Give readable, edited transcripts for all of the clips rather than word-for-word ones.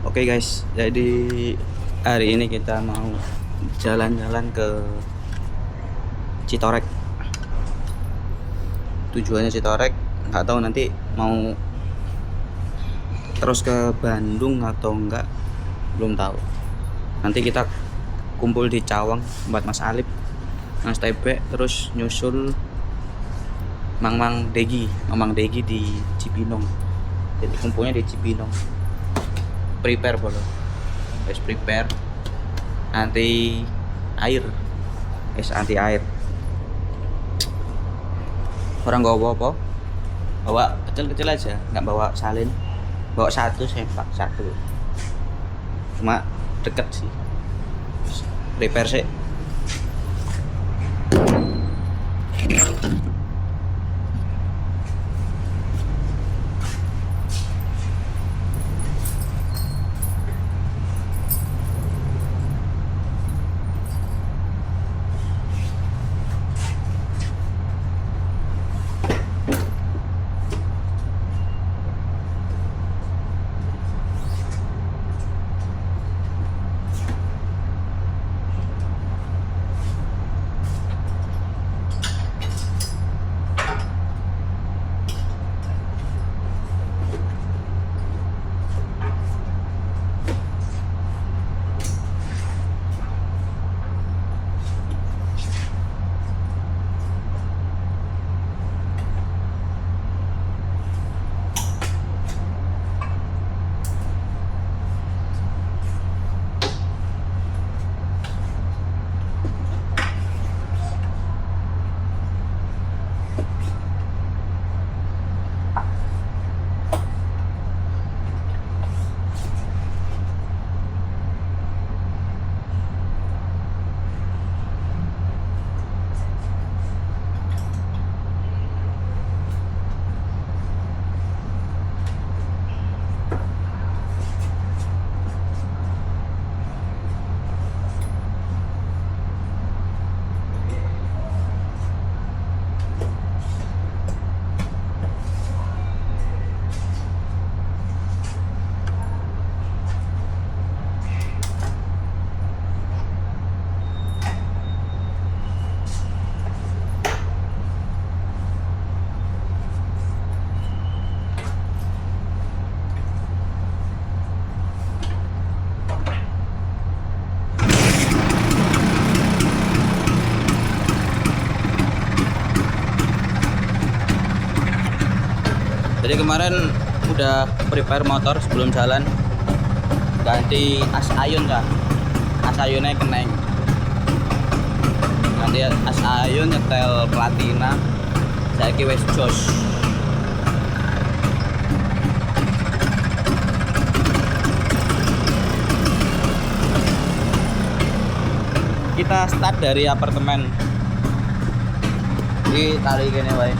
Oke guys, jadi hari ini kita mau jalan-jalan ke Citorek. Tujuannya Citorek, nggak tahu nanti mau terus ke Bandung atau enggak, belum tahu. Nanti kita kumpul di Cawang tempat Mas Alip, Mas Tebe, terus nyusul Mang Degi di Cibinong. Jadi kumpulnya di Cibinong. Prepare bolo, guys, prepare anti air, guys, anti air. Orang nggak bawa apa, bawa kecil-kecil aja, nggak bawa salin, bawa satu sempak satu, cuma deket sih. Prepare sih. Jadi kemarin udah prepare motor sebelum jalan, ganti as ayun kan, as ayunnya keneng, ganti as ayun, nyetel platina, saiki wis jos. Kita start dari apartemen, di tarik ini wae.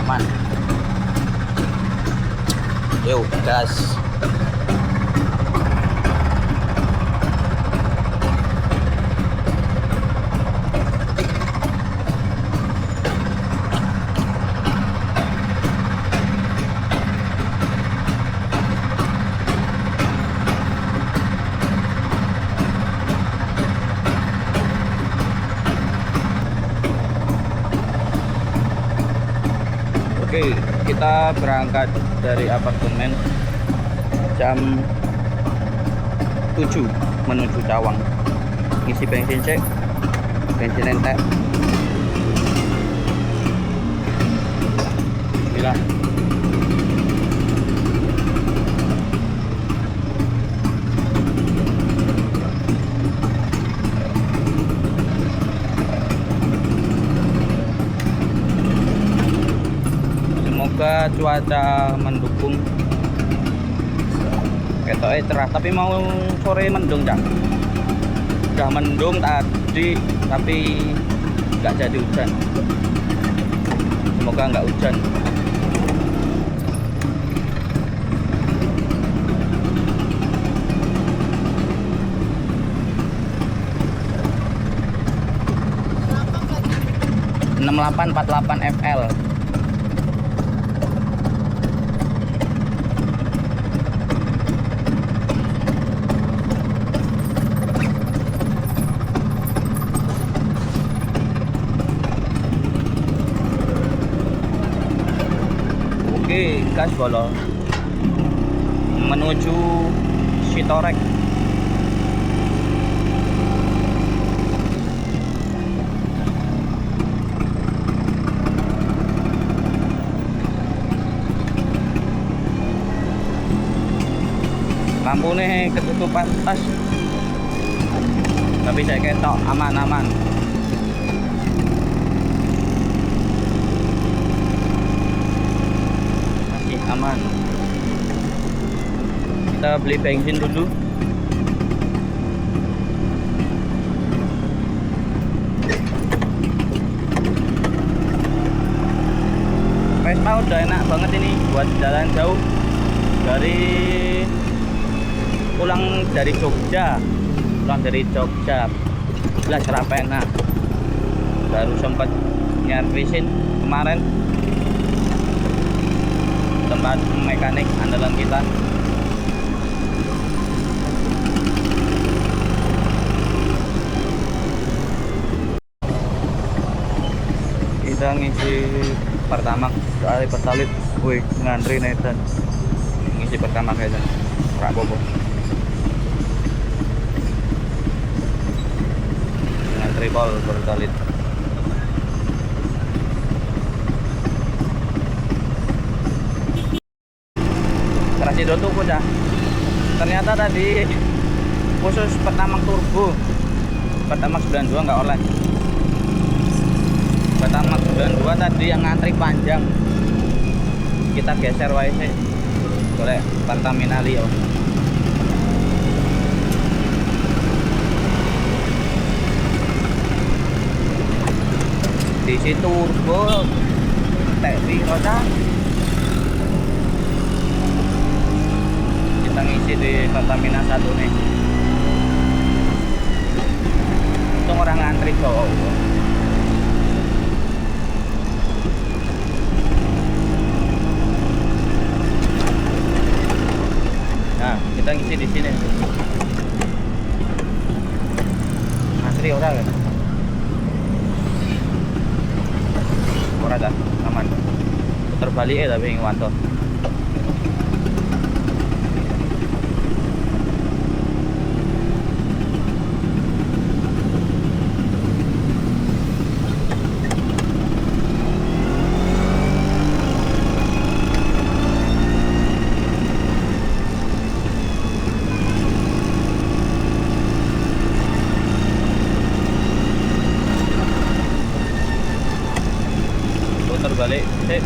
Aman. Yo, gas. Oke, kita berangkat dari apartemen jam 7 menuju Cawang. Ngisi bensin cek, bensin entek. Bismillah. Semoga cuaca mendukung. Ketoknya cerah, tapi mau sore mendung kan. Udah mendung tadi, tapi nggak jadi hujan. Semoga nggak hujan. .68 48 FL. Oke, gas bolo menuju Sitorek. Lampu nih ketutupan tas, tapi saya ketok aman-aman. Masih aman. Kita beli bensin dulu. Vespa udah enak banget ini buat jalan jauh. Pulang dari Jogja lah Serapena, baru sempat nyervisin kemarin tempat mekanik andalan kita. Kita ngisi pertamax kali pertalit, wih ngantri netan ngisi pertamax netan rak bobo. Tripol pertalit. Terasi tuh ya. Ternyata tadi khusus Pertamax turbo, Pertamax 92 nggak oleh. Pertamax 92 tadi yang ngantri panjang, kita geser wae sih boleh Pertamina Lio. Di situ turbo Tevi roda, kita ngisi di Pertamina 1 nih. Itu orang ngantri cowok. Nah kita ngisi di sini. Ngantri orang kan? Dah aman, putar balik tapi ngewanto. Balik sip.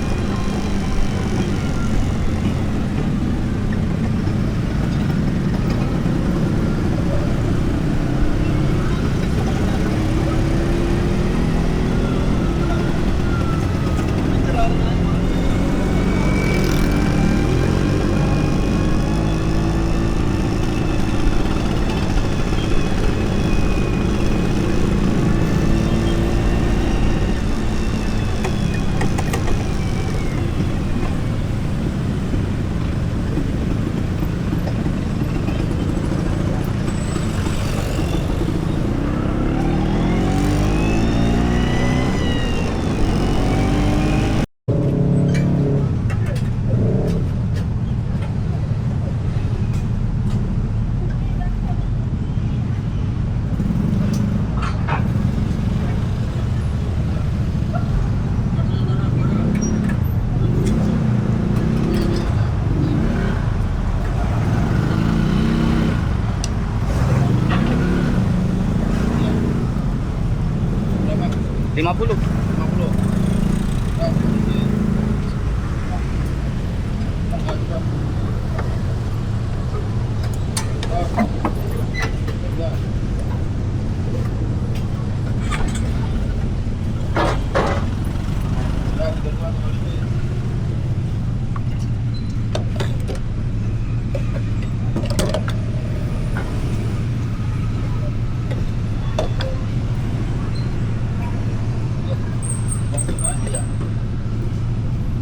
Lima puluh.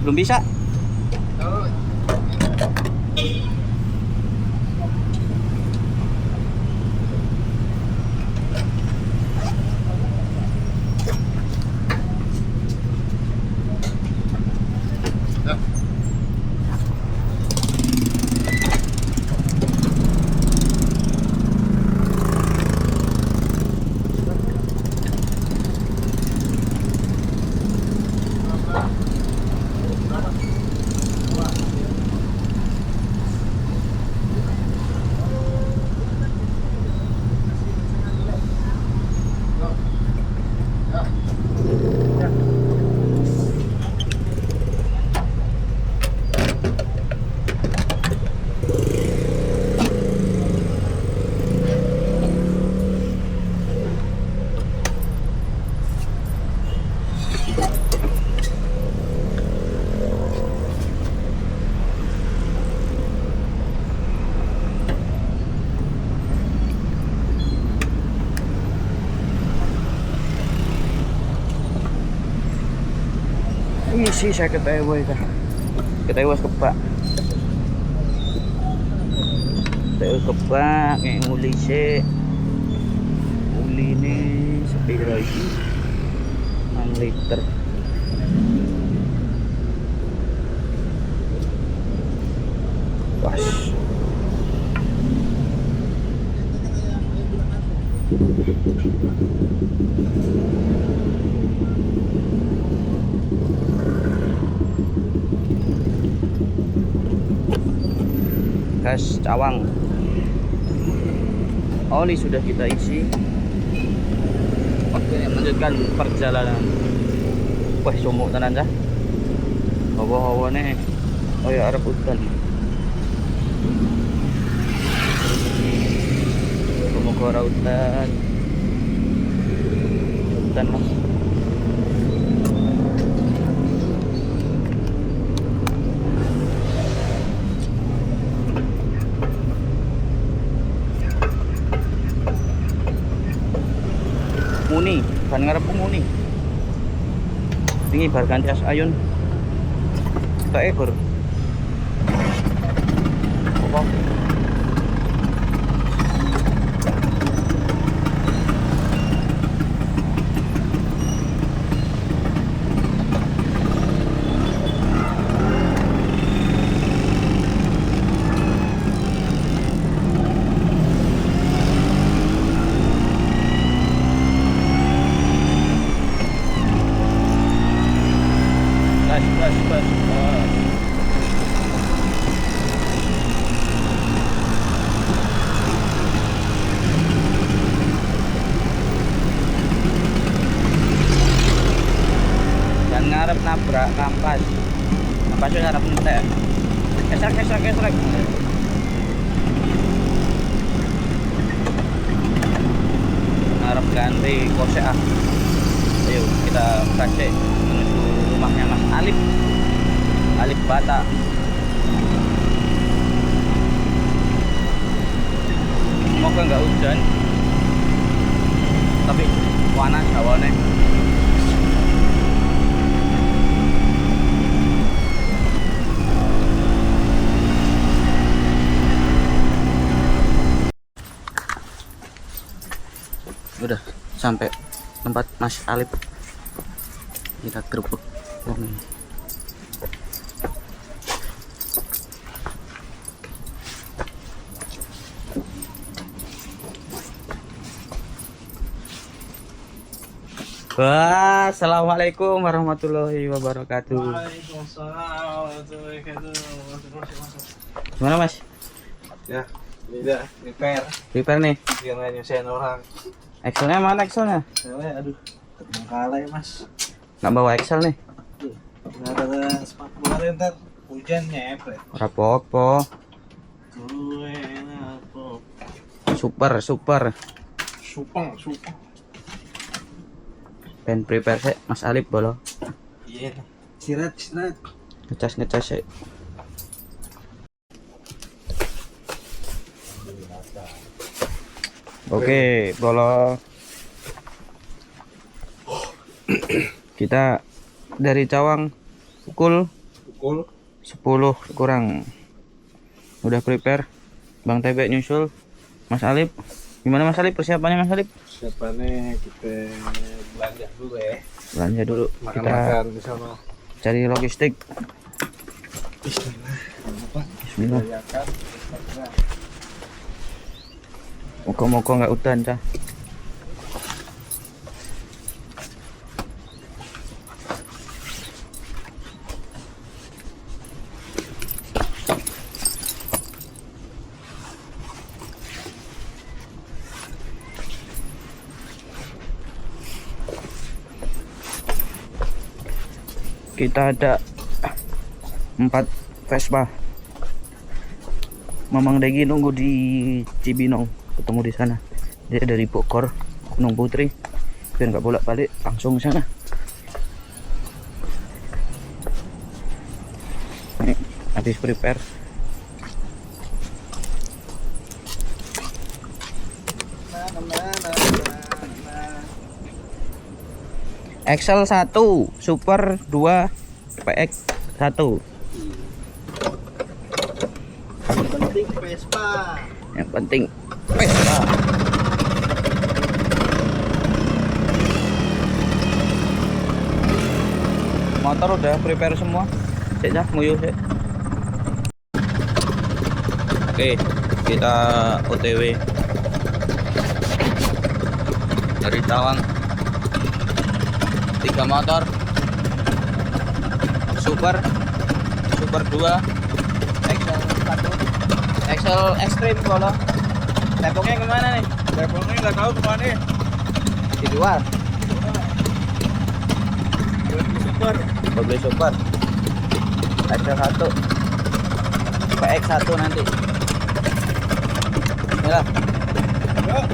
Belum bisa. sih saya ketawa ya. Ketawa kepak. Ketawa kepak ngek uli sik. Uli ini sepiro iki? 6 liter. Pas. Gas cawang. Oli sudah kita isi. Oke, lanjutkan perjalanan. Wah, sumuk tenan dah. Hawa-hawa nih. Oh ya, arep hutan. Semoga ora hutan. Hutan mas. Muni, kan ngarep muni. Tinggi bar ganti as ayun. Tak ekor. Apa? Gas. Dan ngarep nabrak kampas. Kampasnya ngarep entek. Esrak. Ngarep ganti kosek ah. Ayo kita kasih menuju rumahnya Mas Alip Bata. Semoga nggak hujan, tapi panas awalnya. Udah sampai tempat Mas Alip, kita gerbek. Wah, assalamualaikum warahmatullahi wabarakatuh. Waalaikumsalam warahmatullahi wabarakatuh. Gimana mas? Ya, tidak prepare nih. biar nggak nyusahin orang. Excelnya mana Excelnya? Aduh, terbengkalai ya mas. Nggak bawa Excel nih? Nggak ada sepak bola ntar hujan nyepret. Rapopo. Gue apa? Super. Supang. Pen prepare sih Mas Alip bolo. Iya. Sirat. Ngecas sih. Oke, bolo. Kita dari Cawang pukul 10 kurang. Udah prepare. Bang Tebek nyusul. Mas Alip. Gimana Mas Alip persiapannya Mas Alip? Persiapannya kita belanja dulu ya. Belanja dulu. Makan di sana. Cari logistik. Bismillah. Moga-moga nggak hutan cah. Kita ada 4 Vespa. Mamang Degi nunggu di Cibinong, ketemu di sana. Dia dari Bogor, Gunung Putri. Biar nggak bolak-balik, langsung sana. Ini habis prepare. Excel 1, Super 2, P PX1. Penting Vespa. Yang penting Vespa. Motor udah prepare semua. Cek dah nguyuh sih. Oke, kita OTW dari Cawang. 3 motor. Super 2, Excel 1, Excel Extreme kalau. Tepungnya kemana nih? Teleponnya nggak tahu kemana. Dijual. Super. Beli super. Excel 1, PX1 nanti. Inilah. Yuk.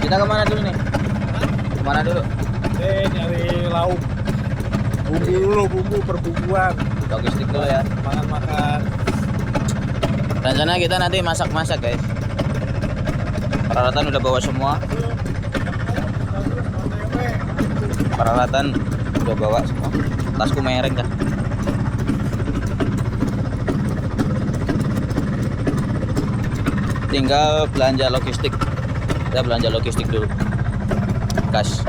Kita kemana dulu nih? Kemana dulu? Nyari lauk. Bumbu dulu, bumbu perbumbuan. Logistik dulu ya. Makan-makan. Rencana kita nanti masak-masak guys. Peralatan udah bawa semua. Peralatan udah bawa semua. Tasku mereng dah. Tinggal belanja logistik. Kita belanja logistik dulu. Gas.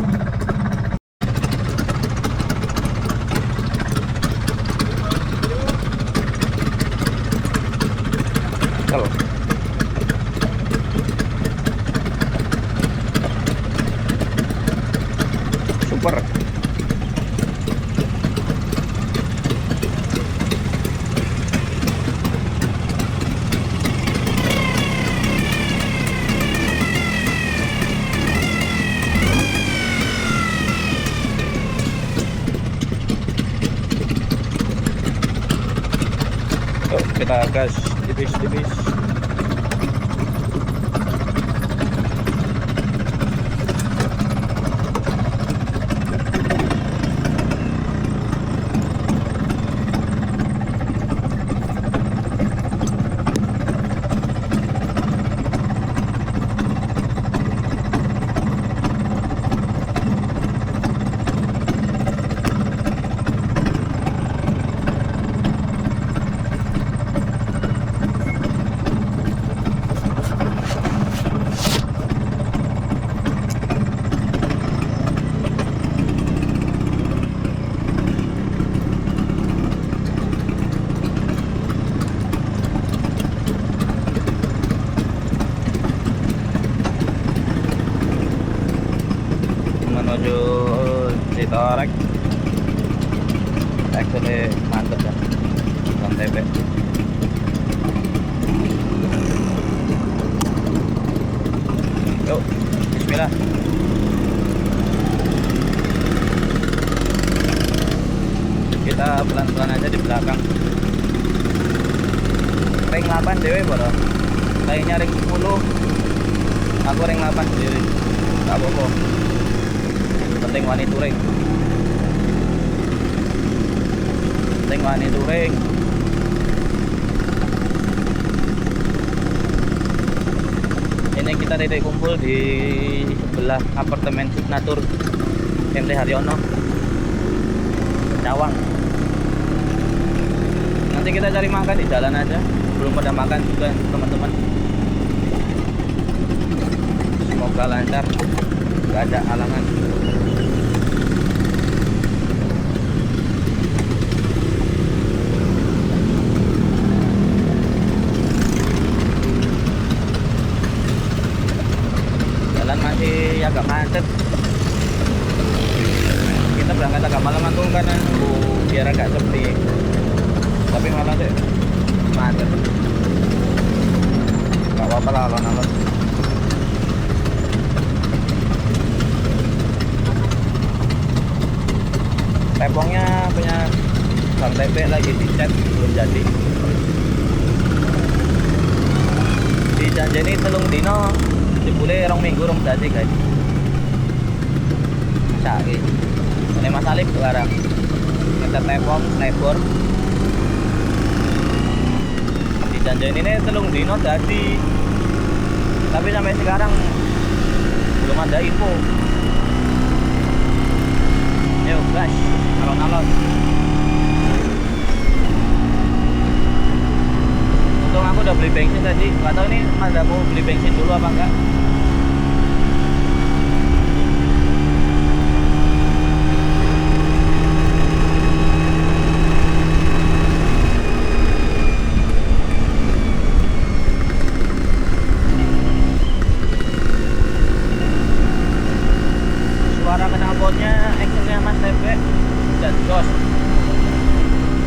Kalau super. Yuk, kita gas tipis-tipis. Menuju Citorek. Actually mantep ya, Bang TP. Yuk, bismillah. Kita pelan-pelan aja di belakang. Ring 8 dewe bro. Kayaknya ring 10. Aku ring 8 sendiri. Gak apa-apa. Penting wani touring. Penting wani touring. Ini kita titik kumpul di sebelah apartemen Signatur MT Haryono, Cawang. Nanti kita cari makan di jalan aja. Belum pada makan juga teman-teman. Semoga lancar, gak ada halangan. Jalan masih agak macet. Kita berangkat agak malam aku karena biar agak sepi. Tapi malah sih macet. Gak apa-apa lah alon-alon. Tepongnya punya Bang TP lagi dicat, belum jadi. Dijanjeni telung dino, dibule rong minggu rong jadi guys. Saiki. Ini Mas Alif sekarang. Kita tepong, lebor. Dijanjeni ini telung dino jadi. Tapi sampai sekarang belum ada info. Yuk guys, alon-alon. beli bensin tadi, nggak tahu nih Mazda mau beli bensin dulu apa enggak. Suara knalpotnya actionnya Mas TP dan jos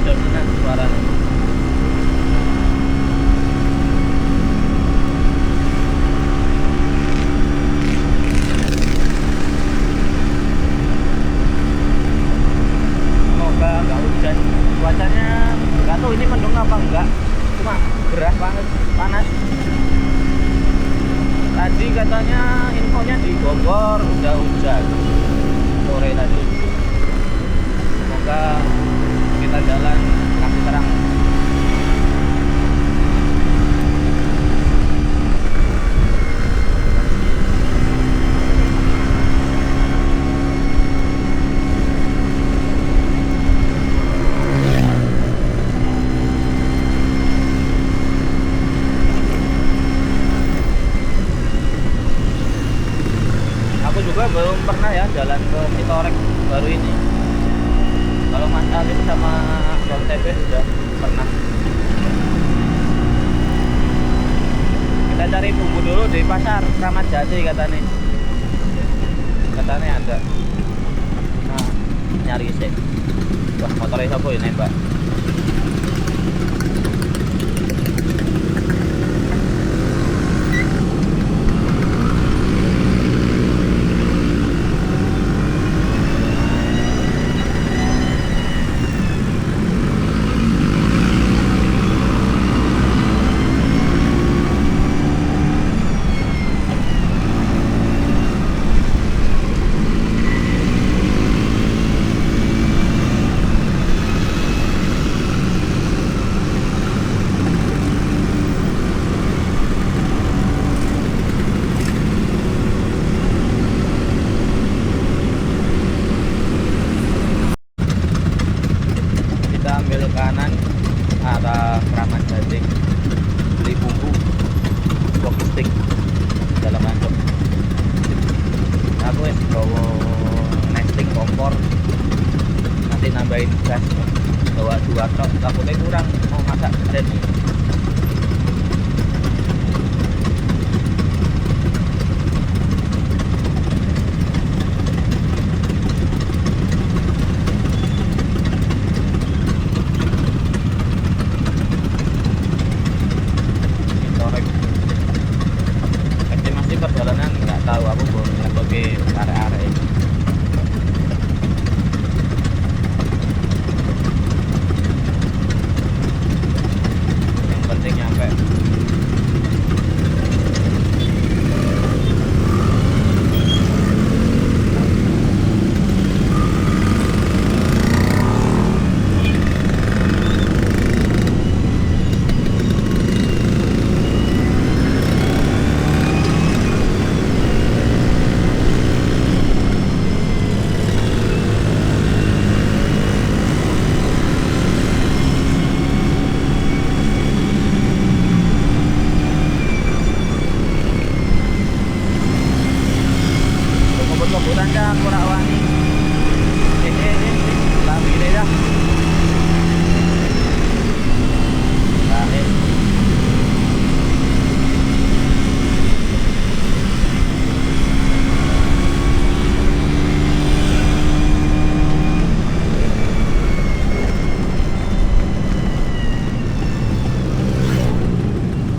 dominan suara. Semoga nggak hujan. Cuacanya nggak tahu ini mendung apa enggak, cuma gerah banget, panas. Tadi katanya infonya di Bogor udah hujan sore tadi. Semoga kita jalan kasih terang. Aku juga belum pernah ya jalan ke Sitorek baru ini. Kalau Mas Alim sama Bang TP sudah pernah. Kita cari bumbu dulu di pasar Kramat Jati katanya. Katanya ada. Nah, nyari sih. Wah, motornya siapa ini, Mbak? Kita ambil kanan arah Kramat Jati, beli bumbu logistik dalam ancok. Aku es bawa nesting kompor, nanti nambahin gas bawa 2 tok, takutnya kurang mau masak geden. Estimasi perjalanan nggak tahu, aku belum pakai area-area ini. Yang penting nyampe. Kebut-kebutan dah kurang wangi. Tapi ini dah. Balik.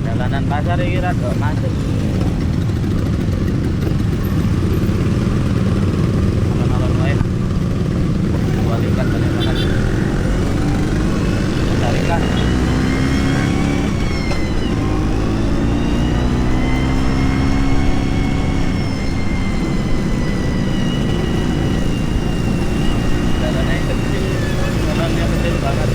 Jalanan pasar ini rada macet. Alon-alon wae. Balikan banyak-banyak. Carikan. Jalannya kecil, jalannya kecil banget.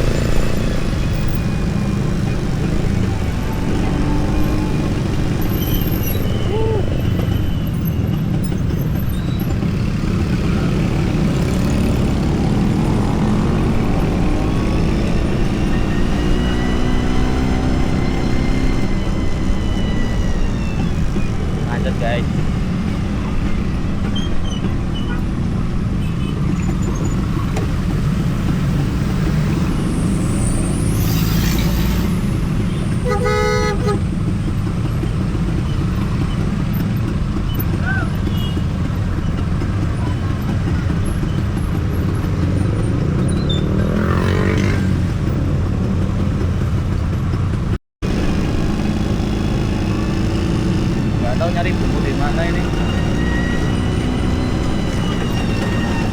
gimana ini,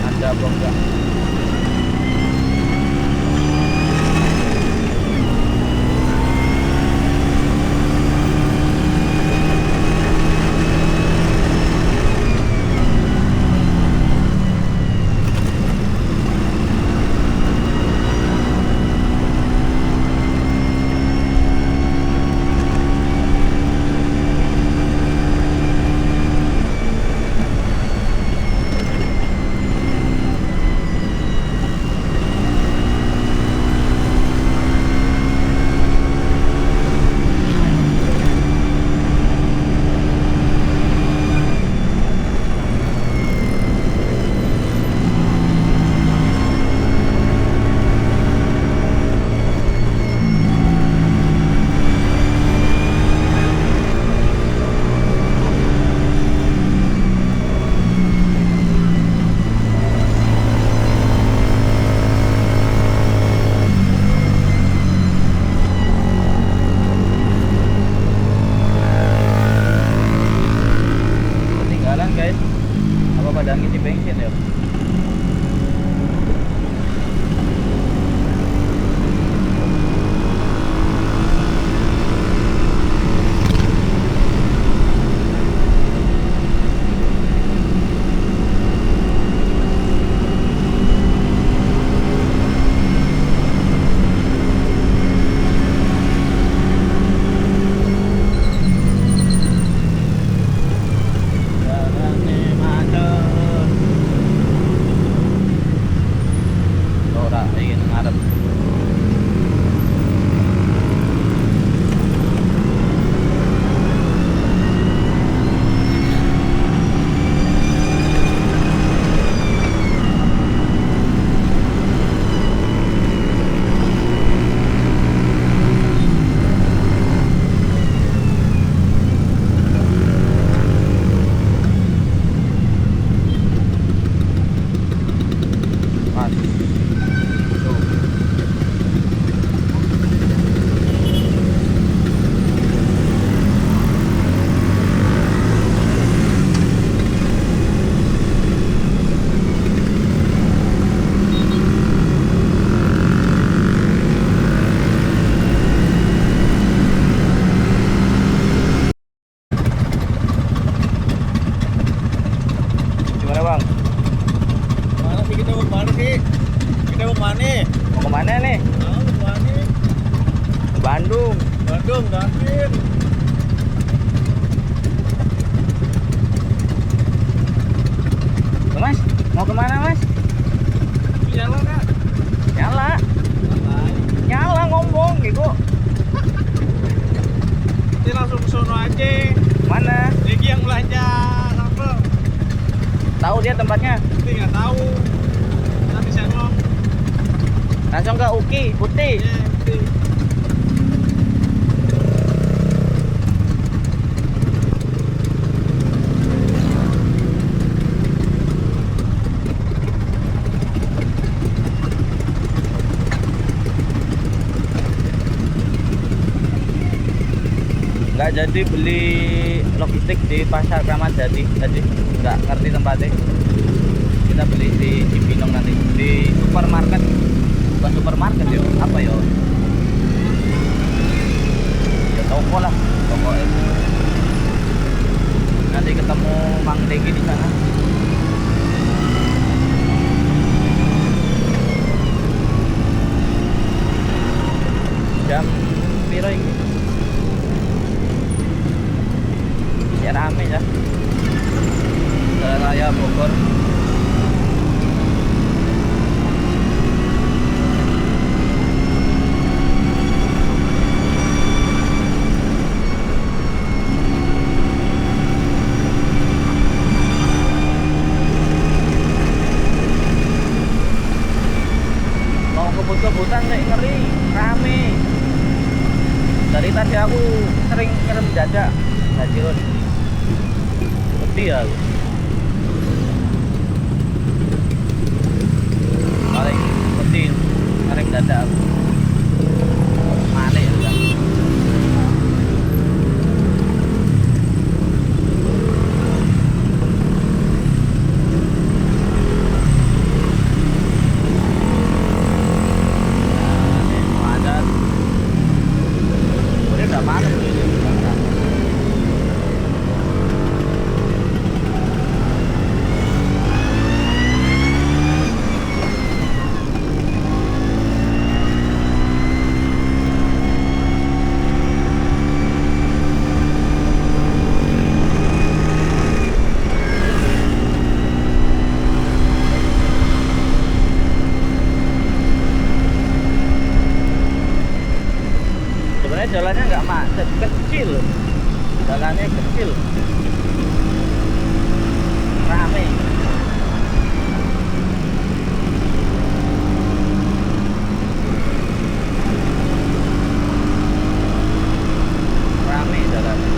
ada apa enggak. Guys, apa pada ngisi bensin ya? Gimana bang? Mana sih kita mau kemana sih? Kita mau kemana? Mau kemana nih? Mau kemana? Ke Bandung. Bandung, Gavin. Mas, mau kemana mas? Nyala nggak? Nyala, nyala ngomong gitu. Kita langsung ke sono aja. Mana? Lagi yang belanja sambel. Tahu dia tempatnya? Tapi nggak tahu. Nanti senglong. Langsung ke Uki, Putih. Ya, nanti. Nggak jadi beli logistik di pasar Kramat Jati tadi, nggak ngerti tempatnya. Kita beli di Cibinong nanti di supermarket, bukan supermarket ya, apa ya? Ya toko lah, toko itu. Nanti ketemu Mang Degi di sana. Jam piro ini? Ya rame ya. Jalan Raya Bogor. Mau kebut-kebutan nih, ngeri, rame. Dari tadi aku sering ngerem dada, Hajirun. Sedih ya aku. Paling sedih, ngerem dada aku. Malik juga. sebenarnya jalannya nggak macet, kecil. Jalannya kecil. Rame. Rame jalannya.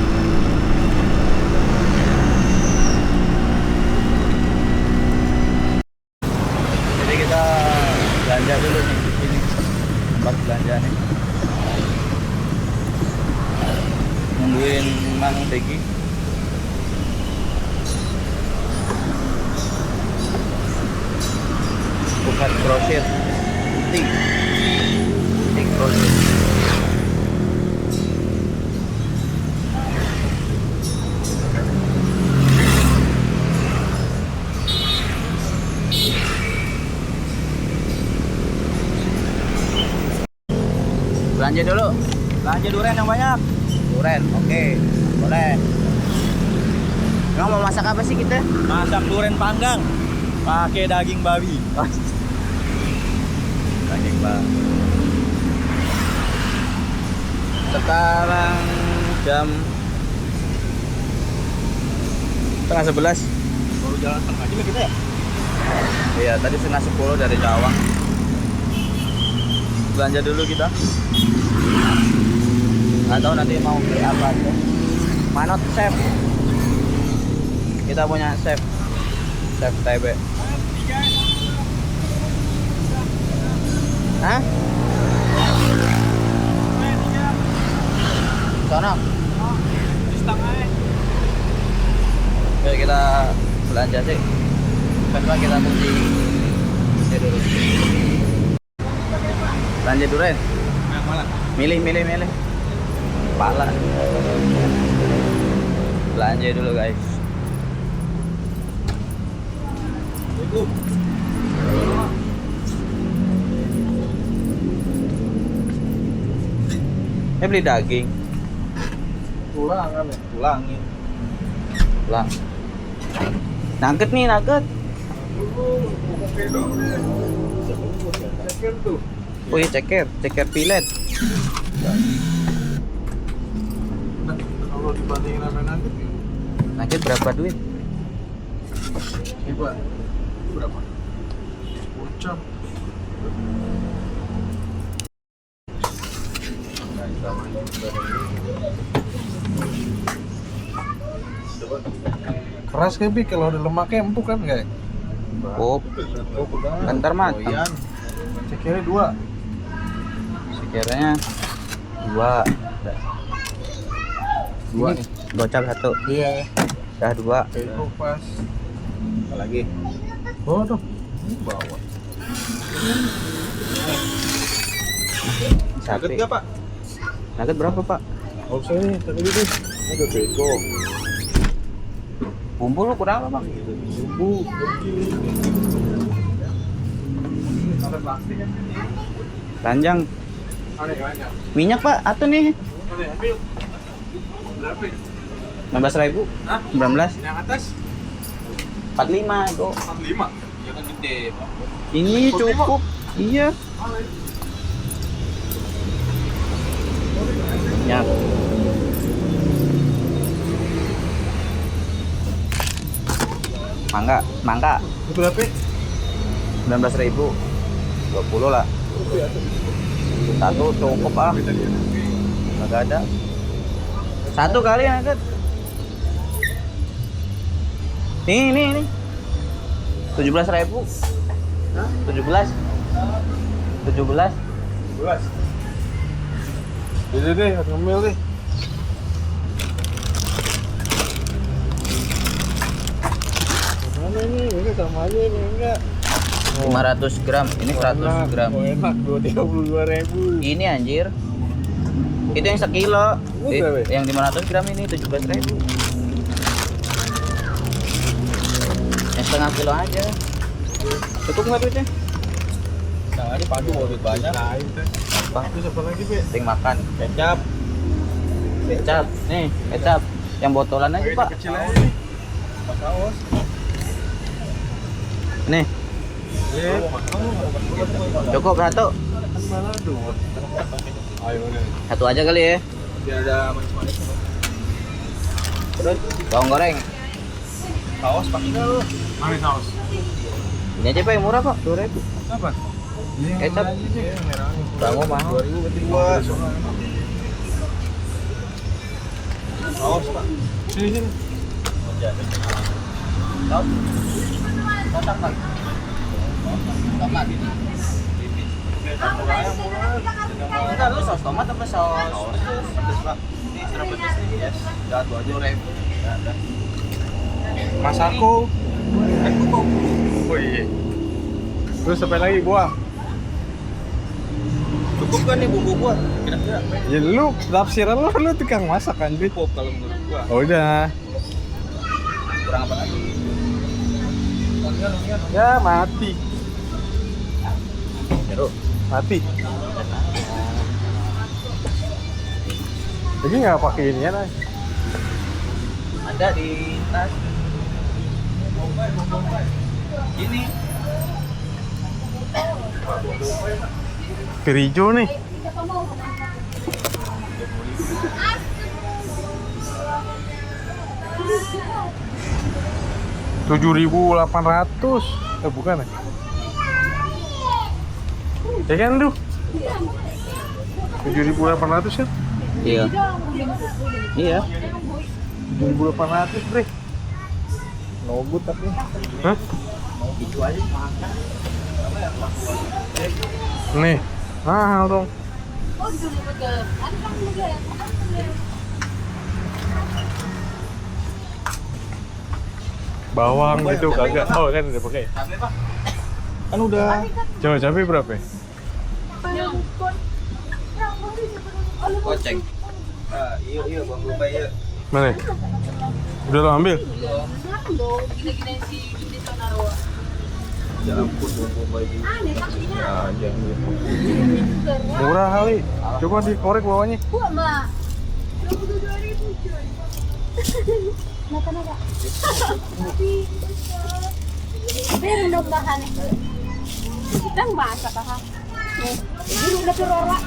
Jadi kita belanja dulu nih di sini. Tempat belanja nih. Nungguin Mang Degi. Bukan grosir, tik grosir. Belanja dulu. Belanja durian yang banyak. Duren, oke, boleh. Emang mau masak apa sih kita? Masak durian panggang. Pakai daging babi. Daging bang. Sekarang jam 10:30. Baru jalan setengah jam kita ya? Iya, tadi 9:30 dari Cawang. Belanja dulu kita. Nggak tahu nanti mau beli apa aja. Manot chef. Kita punya chef TB. Hah? Sono. Oke, kita belanja sih. Coba kita kunci dulu. Belanja durian. Yang mana? Milih. Pala. Belanja dulu guys. Itu. Beli daging. Tulang kan ya? Tulangin. Lah. Nugget nih, nugget. Ceker tuh. Oh iya, ceker pilet. Nah, kalau dibandingin sama nugget ya? Nugget berapa duit? Ini Pak, itu berapa? Bocah. Keras kayak Bi, kalau ada lemaknya empuk kan enggak ya? Oh, bentar mat. Cekernya 2. Sekiranya 2. Dua Ini nih. gocap 1. Iya. Dah 2. Itu pas. Apa lagi? Oh tuh. Ini bawa. Sapi. Nugget Pak? Nugget berapa, Pak? Oh, saya tadi itu. Ini udah bego. Bumbu lu kurang apa, Bang? Bumbu. Ada plastik kan? Ranjang. Ada banyak. Minyak, Pak. Atuh nih. Ada ambil. Berapa? 19.000. Hah? 19. Yang atas 45 itu. 45. Ya kan gede, Pak. Ini cukup. Iya. Minyak. Mangga. Itu berapa? 19.000. 20 lah. Satu cukup ah. Enggak ada. Satu kali ya, Kak. Nih. 17.000. Hah? 17. 17. 12. Jadi deh, ngemil deh. Mana ini? Ini sama aja ini enggak. 500 gram. Ini 100 gram. Oh, enak 32.000. Ini anjir. Itu yang sekilo. Berapa? Yang 500 gram ini 17.000. Yang setengah kilo aja. Cukup nggak duitnya? Yang ada padu mau duit banyak. Apa? Terus apa lagi, Be? Ting makan. Kecap. Kecap. Nih, kecap. Yang botolan aja, Pak. Kecil aja nih. Pas saus. Nih, cukup satu. Mana tuh? Ayo udah. Satu aja kali ya. Biar ada manis-manis. Terus bawang goreng. Saus pakai nggak lu? Mana saus? Ini aja Pak yang murah Pak, 2.000. Apa? Kecap. Bawang mahal. 2000 berarti gua. Saus Pak. Sini. Saus. Tomat Pak. Tomat. Enggak, lu saus tomat apa saus? Pedes Pak. Ini serap pedes nih. Yes. Jangan tuh aja. 2.000. Ya udah. Masako. Oh iya. Terus apa lagi buah? Cukup kan nih bumbu gua? Kira-kira. Ya lu tafsiran lu tukang masak kan, Dit? Cukup kalau menurut gua. Oh, udah. Kurang apa lagi? Ya mati. Jeruk. Mati. Jadi nggak pakai ini ya, Nay? Ada di tas. Ini. Kerijo nih. $7.800. Bukan ya? Ya kan tuh? 7.800 kan? Iya. Iya. 7.800 bre. No good tapi. Hah? Itu aja. Nih, mahal dong. Bawang gitu kagak. Oh kan udah pakai. Cabai Pak. Kan udah. Coba cabai berapa ya? Goceng. Iya, Bang lupa ya. Mana? Udah lo ambil? Jangan pun bombay di. Ya, jangan. Murah kali. Coba dikorek bawahnya. Meron daw bahan eh. Itang basa ka ha. Dilo na pirora.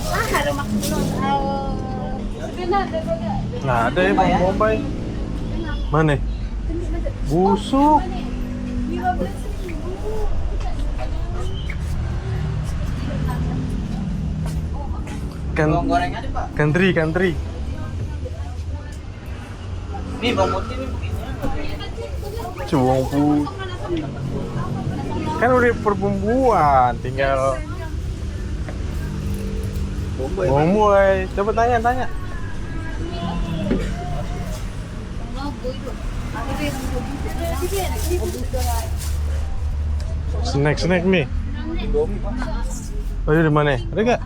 Ada maksudnya. Nggak ada ya Bang Bombay. Mana? Busuk. Bawang goreng ada Pak. Country. Nih bawang putih nih begini. Bawang putih. Kan udah perbumbuan, tinggal Bombay. Coba tanya. Snack nih. Oh iya di mana? Ada nggak?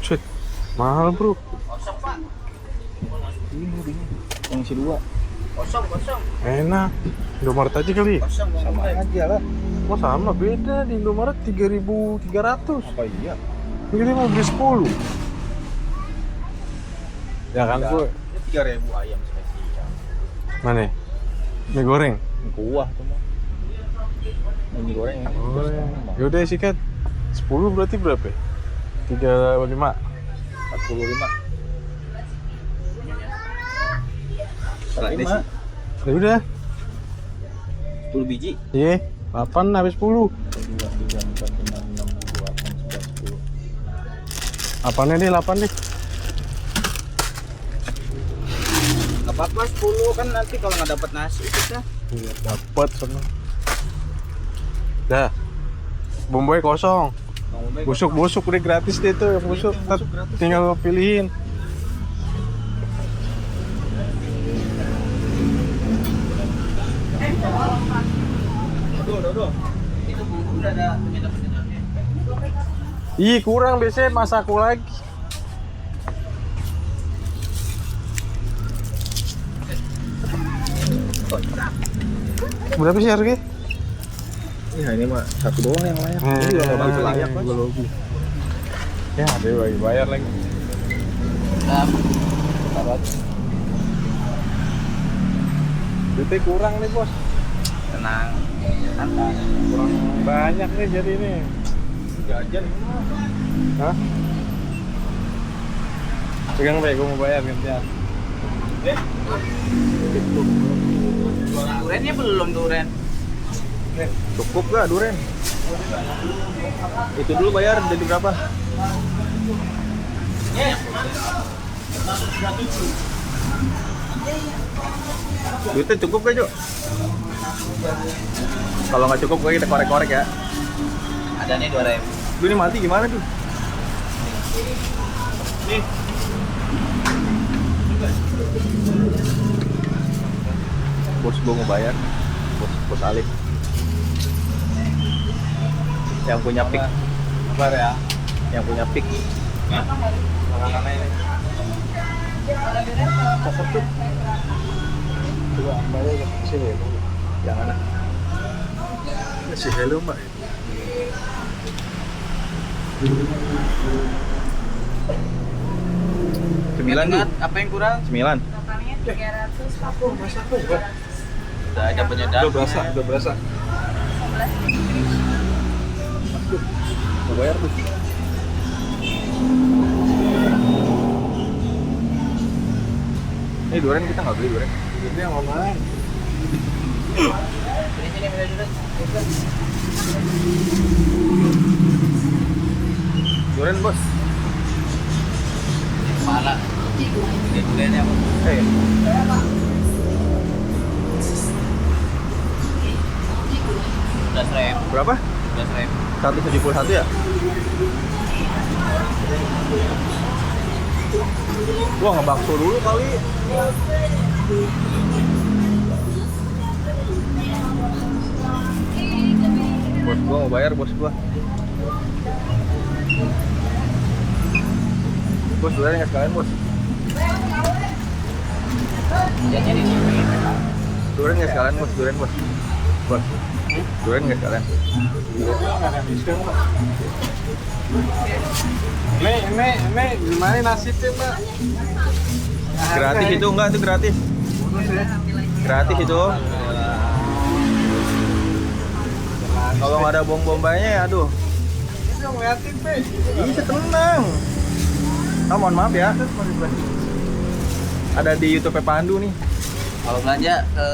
Cuy, mahal bro. Kosong Pak. Yang isi 2. Kosong. Enak. Indomaret aja kali. Kosong sama aja lah. Oh sama, beda di Indomaret 3.300. Apa iya? Ini mau beli 10. Ya kan gue. 3.000 ayam spesial. Mana? Mie goreng. Kuah semua. Mie goreng ya. Yaudah sikat. 10 berarti berapa? 35. 45. 45. Ya udah. 10 biji. Iya, 8 habis 10. 2, 3, 4, 5, 6, 7, 8, 9, 10. Apanya nih 8 nih? Gak apa-apa 10 kan nanti kalau nggak dapat nasi kita. Iya, dapat sama. Dah. Bombay kosong. Busuk udah gratis deh tuh, yang busuk. Tinggal pilihin. Itu bumbu udah ada penyedap-penyedapnya. Ih, kurang biasanya masak aku lagi. Berapa sih harganya? Ya ini mah satu doang yang layak. Ini juga nggak begitu layak Mas. Ya ada yang bayar lagi. Duitnya kurang nih bos. Tenang, santai. Kurang banyak nih jadi ini. Jajan. Hah? Pegang baik, gue mau bayar gantian. Durennya belum duren. Nih, cukup gak duren? Itu dulu bayar jadi berapa? Duitnya cukup gak, Cuk? Kalau nggak cukup, kita korek-korek ya. Ada nih 2.000. Lu ini mati gimana tuh? Nih. Bos gua mau bayar. Bos Alif. Yang punya pik. Sabar ya. Yang punya pik. Mana ini? Cakep tuh. Coba bayar ke sini ya. Yang mana? Si hello mbak. Sembilan tuh. Apa yang kurang? 9. Totalnya 340. Masa tuh? Udah ada penyedap. Udah berasa. Mau bayar tuh. Ini durian kita nggak beli durian. Ini yang mana? Sini beli dulu. Durian bos. Kepala. Ini durennya apa? Eh, Udah 1.000. berapa? Udah 1.000. 171 ya? Wah, ngebakso dulu kali. Bos gua mau bayar, bos gua. Bos, durian nggak sekalian, bos. Jajannya di sini. Durian nggak sekalian, bos. Durian, bos. Bos, durian nggak sekalian. Ini gimana nasibnya mbak? Gratis itu enggak? Itu gratis. Gratis itu. Kalau nggak ada bom-bombaynya ya aduh. Itu ngeliatin pe. Bisa tenang. Oh, mohon maaf ya. Ada di YouTube Pandu nih. Kalau belanja ke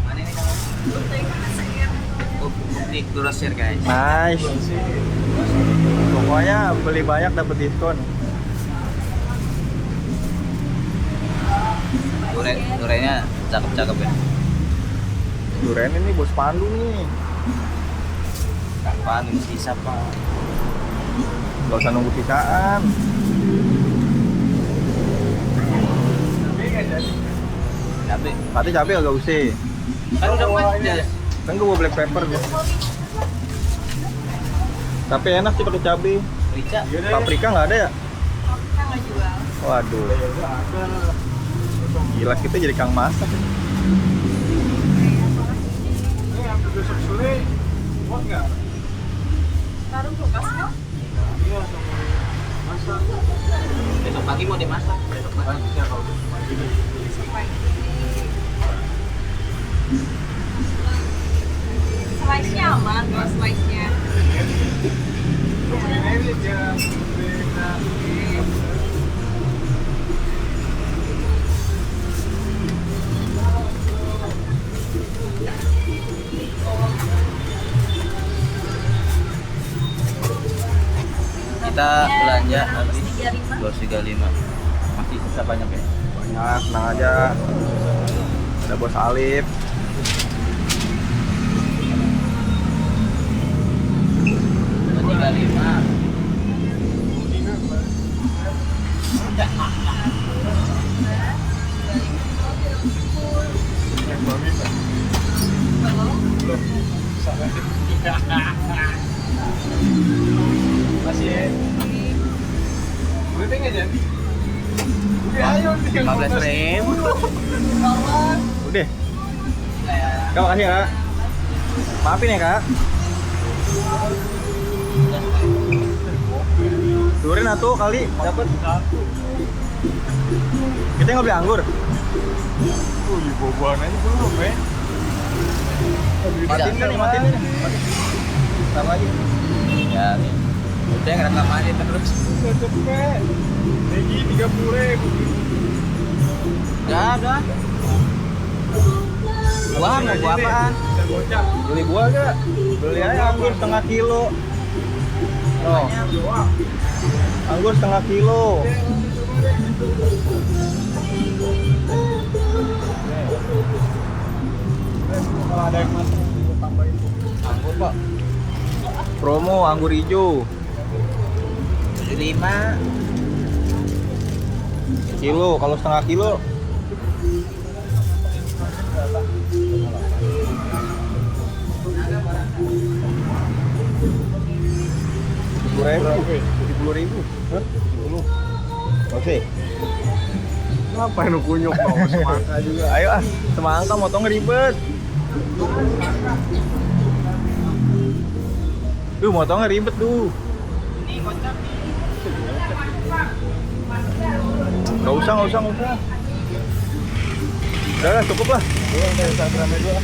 mana ini kamu? Bukti Grosir guys. Nice. Pokoknya beli banyak dapat diskon. Durennya cakep-cakep ya. Durian ini bos Pandu nih. Kapan sisa pak? Gak usah nunggu sisaan. Cabai. Tapi cabai agak usih. Kan udah pedas. Kan gue bawa black pepper gua. Tapi enak sih pakai cabai. Rica. Paprika nggak ada ya? Kita nggak jual. Waduh. Gila kita jadi kang masak. Ini sampai besok sore muat nggak? Taruh kulkasnya. Iya sama masak. Besok pagi mau dimasak. Besok pagi. Bisa kalau besok pagi nih. Slice-nya aman, kalau slice-nya. Ini dia beda. Kita belanja habis 235. 235. Masih sisa banyak ya. Banyak, tenang aja. Ada bos Alif. Tiga lima. Masih ya? Udah nggak jadi? Udah ayo tinggal 15.000. Udah. Kak, makasih ya kak. Maafin ya kak. Durin atuh kali dapat. Kita nggak beli anggur. Di boboan aja belum, Matiin kan nih, matiin nih. Sama aja. Ya, udah nggak lama aja terus. Udah cepet. Lagi 30.000. Gak ada. Buah mau buah apaan? Kita gocap. Beli buah gak? Beli aja anggur setengah kilo. Oh, Doang. anggur setengah kilo. Kalau ada yang masuk, gue tambahin. Anggur pak. Promo anggur hijau 75. kilo. Kalau setengah kilo ribu. Hah? 70. Oke. Ngapain lu kunyuk mau semangka juga? Ayo ah, semangka motong ribet. Motongnya ribet tuh. Nggak usah. Udah lah, cukup lah. Udah Instagramnya dulu.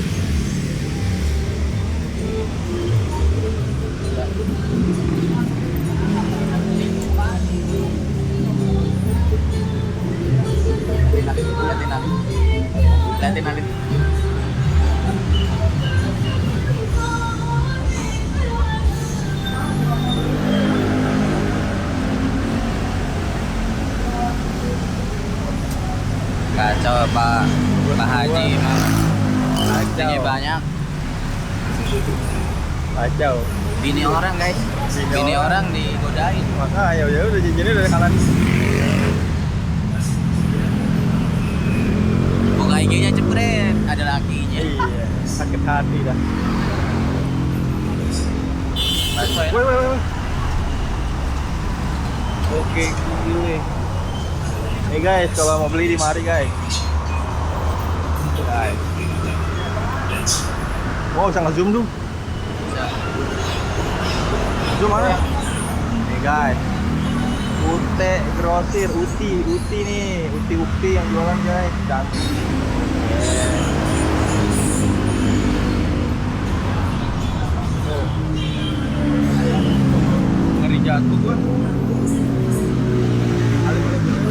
Liatin Alin. Kacau Pak Haji mah. Hajinya banyak. Kacau. Bini orang guys. Bini orang digodain. Maka ya udah jinjinnya dari kanan. Buka IG-nya cepret, ada lakinya. Iya, sakit hati dah. Bakso ya? Woi. Oke, gini. Nih guys, kalau mau beli di mari guys. Wow, usah nge-zoom dulu. Zoom mana? Nih guys. Ute grosir, Uti nih, Uti yang jualan guys, cantik. Ngeri jatuh gua.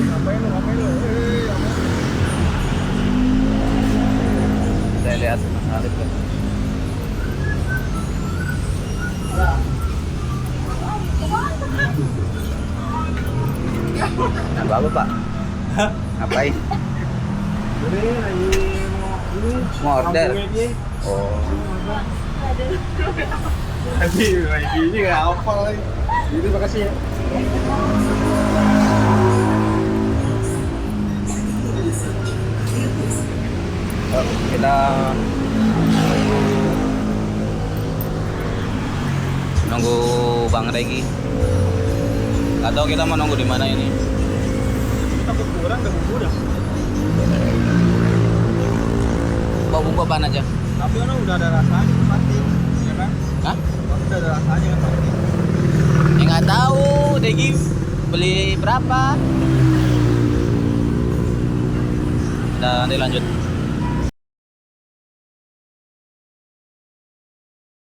Ngapain lu? Saya lihat Mas Alif kan. Nah, bagus Pak. Ngapain? Jadi lagi Mau order. Oh. Nanti lagi ini nggak hafal lagi. Jadi makasih ya. Kita nunggu Bang Regi. Atau kita mau nunggu di mana ini? Kita kurang ke bumbu dah. Bawa bumbu apaan aja? Tapi kan udah ada rasanya pasti, ya kan? Hah? Udah ada rasanya kan pasti. Ya nggak tahu, Degi beli berapa? Kita nanti lanjut.